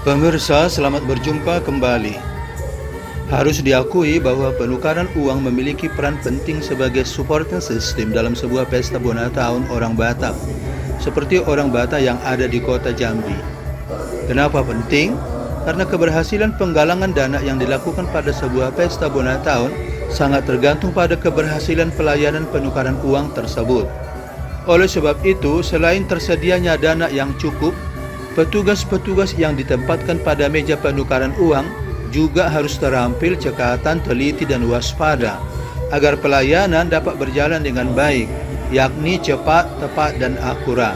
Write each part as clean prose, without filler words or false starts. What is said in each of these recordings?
Pemirsa, selamat berjumpa kembali. Harus diakui bahwa penukaran uang memiliki peran penting sebagai supporting system dalam sebuah pesta Bona Tahun orang Batak, seperti orang Batak yang ada di kota Jambi. Kenapa penting? Karena keberhasilan penggalangan dana yang dilakukan pada sebuah pesta Bona Tahun sangat tergantung pada keberhasilan pelayanan penukaran uang tersebut. Oleh sebab itu, selain tersedianya dana yang cukup, petugas-petugas yang ditempatkan pada meja penukaran uang juga harus terampil cekatan, teliti, dan waspada agar pelayanan dapat berjalan dengan baik, yakni cepat, tepat, dan akurat.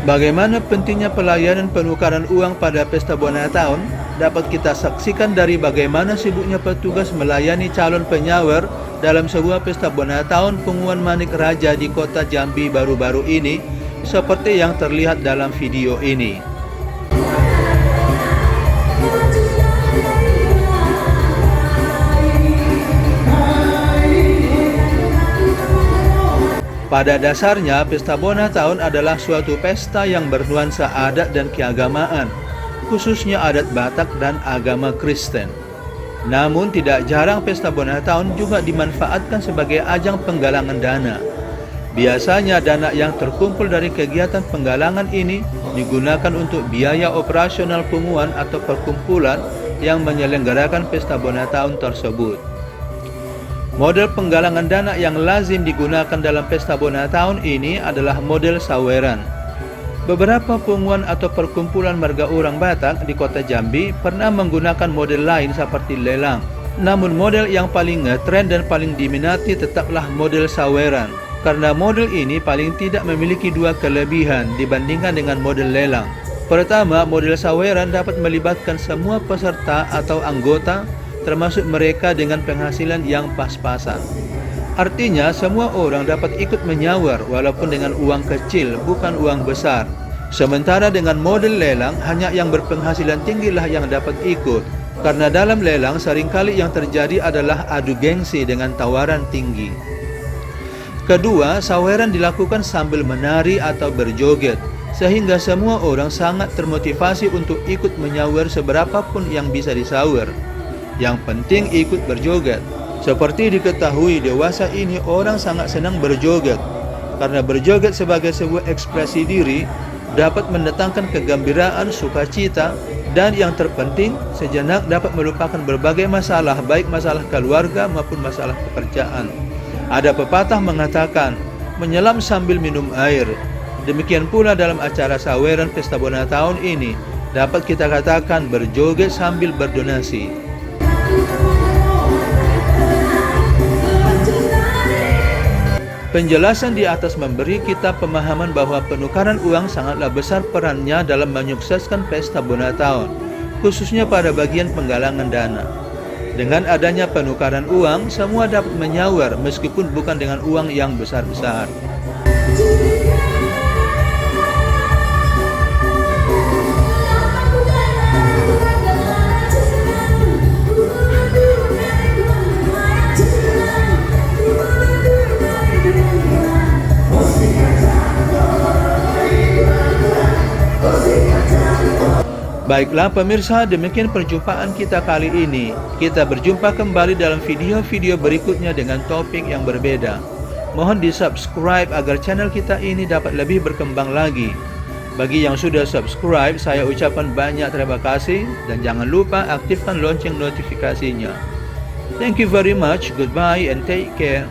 Bagaimana pentingnya pelayanan penukaran uang pada pesta Bona Tahun dapat kita saksikan dari bagaimana sibuknya petugas melayani calon penyawer dalam sebuah pesta Bona Tahun Punguan Manik Raja di kota Jambi baru-baru ini, seperti yang terlihat dalam video ini. Pada dasarnya, pesta Bona Tahun adalah suatu pesta yang bernuansa adat dan keagamaan, khususnya adat Batak dan agama Kristen. Namun tidak jarang pesta Bona Tahun juga dimanfaatkan sebagai ajang penggalangan dana. Biasanya dana yang terkumpul dari kegiatan penggalangan ini digunakan untuk biaya operasional punguan atau perkumpulan yang menyelenggarakan pesta Bona Tahun tersebut. Model penggalangan dana yang lazim digunakan dalam pesta Bona Tahun ini adalah model saweran. Beberapa punguan atau perkumpulan marga orang Batak di kota Jambi pernah menggunakan model lain seperti lelang. Namun model yang paling ngetren dan paling diminati tetaplah model saweran, karena model ini paling tidak memiliki dua kelebihan dibandingkan dengan model lelang. Pertama, model saweran dapat melibatkan semua peserta atau anggota, termasuk mereka dengan penghasilan yang pas-pasan. Artinya, semua orang dapat ikut menyawer walaupun dengan uang kecil, bukan uang besar. Sementara dengan model lelang, hanya yang berpenghasilan tinggilah yang dapat ikut, karena dalam lelang seringkali yang terjadi adalah adu gengsi dengan tawaran tinggi. Kedua, saweran dilakukan sambil menari atau berjoget, sehingga semua orang sangat termotivasi untuk ikut menyawer seberapapun yang bisa disawer. Yang penting ikut berjoget. Seperti diketahui, dewasa ini orang sangat senang berjoget, karena berjoget sebagai sebuah ekspresi diri dapat mendatangkan kegembiraan, sukacita, dan yang terpenting sejenak dapat melupakan berbagai masalah, baik masalah keluarga maupun masalah pekerjaan. Ada pepatah mengatakan, menyelam sambil minum air. Demikian pula dalam acara saweran pesta Bona Tahun ini, dapat kita katakan berjoget sambil berdonasi. Penjelasan di atas memberi kita pemahaman bahwa penukaran uang sangatlah besar perannya dalam menyukseskan pesta Bona Tahun, khususnya pada bagian penggalangan dana. Dengan adanya penukaran uang, semua dapat menyawer meskipun bukan dengan uang yang besar-besar. Baiklah pemirsa, demikian perjumpaan kita kali ini. Kita berjumpa kembali dalam video-video berikutnya dengan topik yang berbeda. Mohon di-subscribe agar channel kita ini dapat lebih berkembang lagi. Bagi yang sudah subscribe, saya ucapkan banyak terima kasih dan jangan lupa aktifkan lonceng notifikasinya. Thank you very much, goodbye and take care.